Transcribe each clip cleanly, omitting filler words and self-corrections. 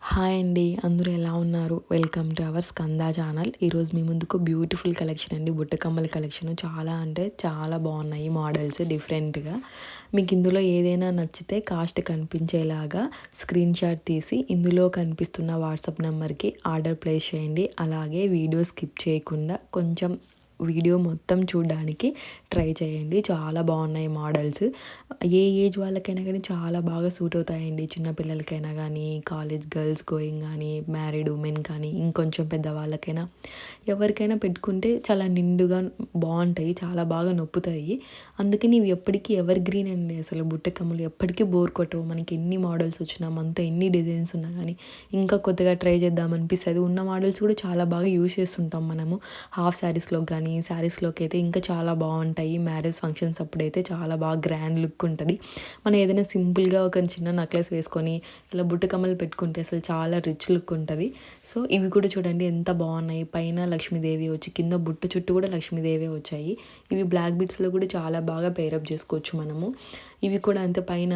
Hi అండి. అందరూ ఎలా ఉన్నారు? Welcome to our Skanda channel. ఈరోజు మీ ముందుకు బ్యూటిఫుల్ కలెక్షన్ అండి. బుట్ట కమ్మల కలెక్షన్ చాలా అంటే చాలా బాగున్నాయి మోడల్స్ డిఫరెంట్‌గా. మీకు ఇందులో ఏదైనా నచ్చితే కాస్ట్ కనిపించేలాగా స్క్రీన్ షాట్ తీసి ఇందులో కనిపిస్తున్న వాట్సాప్ నంబర్‌కి ఆర్డర్ ప్లేస్ చేయండి. అలాగే వీడియో స్కిప్ చేయకుండా కొంచెం వీడియో మొత్తం చూడడానికి ట్రై చేయండి. చాలా బాగున్నాయి మోడల్స్. ఏ ఏజ్ వాళ్ళకైనా కానీ చాలా బాగా సూట్ అవుతాయండి. చిన్న పిల్లలకైనా కానీ, కాలేజ్ గర్ల్స్ గోయింగ్ కానీ, మ్యారీడ్ ఉమెన్ కానీ, ఇంకొంచెం పెద్దవాళ్ళకైనా ఎవరికైనా పెట్టుకుంటే చాలా నిండుగా బాగుంటాయి. చాలా బాగా నొప్పుతాయి. అందుకని ఇవి ఎప్పటికీ ఎవర్ గ్రీన్ అండి. అసలు బుట్ట కమ్మలు ఎప్పటికీ బోర్ కొట్టవు. మనకి ఎన్ని మోడల్స్ వచ్చినా, మనతో ఎన్ని డిజైన్స్ ఉన్నా కానీ ఇంకా కొత్తగా ట్రై చేద్దాం అనిపిస్తది. ఉన్న మోడల్స్ కూడా చాలా బాగా యూజ్ చేస్తుంటాం మనము. హాఫ్ శారీస్‌లోకి కానీ, శారీస్‌లోకి అయితే ఇంకా చాలా బాగుంటాయి. మ్యారేజ్ ఫంక్షన్స్ అప్పుడైతే చాలా బాగా గ్రాండ్ లుక్ ఉంటది. మనం ఏదైనా సింపుల్‌గా ఒక చిన్న నెక్లెస్ వేసుకొని ఇలా బుట్ట కమ్మలు పెట్టుకుంటే అసలు చాలా రిచ్ లుక్ ఉంటది. సో, ఇవి కూడా చూడండి ఎంత బాగున్నాయి. పైన లక్ష్మీదేవి వచ్చి కింద బుట్ట చుట్టూ కూడా లక్ష్మీదేవే వచ్చాయి. ఇవి బ్లాక్ బీడ్స్‌లో కూడా చాలా బాగా పెయిరప్ చేసుకోవచ్చు మనము. ఇవి కూడా అంతే పైన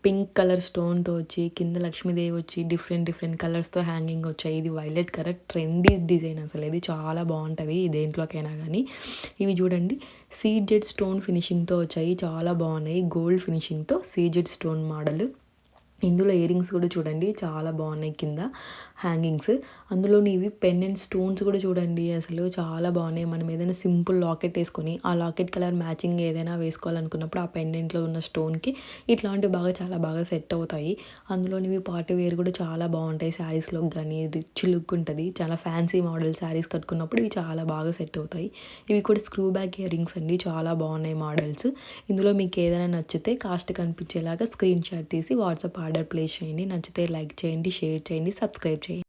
పింక్ కలర్ స్టోన్‌తో వచ్చి కింద లక్ష్మీదేవి వచ్చి డిఫరెంట్ డిఫరెంట్ కలర్స్‌తో హ్యాంగింగ్ వచ్చాయి. ఇది వైలెట్ కలర్ ట్రెండీ డిజైన్ అసలు ఇది చాలా బాగుంటది. దేంట్లోకైనా కానీ. ఇవి చూడండి సీజెడ్ స్టోన్ ఫినిషింగ్‌తో వచ్చాయి. చాలా బాగున్నాయి. గోల్డ్ ఫినిషింగ్‌తో సీజెడ్ స్టోన్ మోడల్. ఇందులో ఇయరింగ్స్ కూడా చూడండి చాలా బాగున్నాయి కింద హ్యాంగింగ్స్. అందులోని ఇవి పెండెంట్ స్టోన్స్ కూడా చూడండి అసలు చాలా బాగున్నాయి. మనం ఏదైనా సింపుల్ లాకెట్ వేసుకొని ఆ లాకెట్ కలర్ మ్యాచింగ్ ఏదైనా వేసుకోవాలనుకున్నప్పుడు ఆ పెండెంట్లో ఉన్న స్టోన్‌కి ఇట్లాంటివి చాలా బాగా సెట్ అవుతాయి. అందులోని ఇవి పార్టీ వేర్ కూడా చాలా బాగుంటాయి. శారీస్‌లోకి కానీ రిచ్ లుక్ ఉంటది. చాలా ఫ్యాన్సీ మోడల్ శారీస్ కట్టుకున్నప్పుడు ఇవి చాలా బాగా సెట్ అవుతాయి. ఇవి కూడా స్క్రూ బ్యాక్ ఇయరింగ్స్ అండి. చాలా బాగున్నాయి మోడల్స్. ఇందులో మీకు ఏదైనా నచ్చితే కాస్ట్ కనిపించేలాగా స్క్రీన్ షాట్ తీసి వాట్సాప్ ఆర్డర్ ప్లేస్ చేయండి. నచ్చితే లైక్ చేయండి, షేర్ చేయండి, సబ్స్క్రైబ్ చేయండి.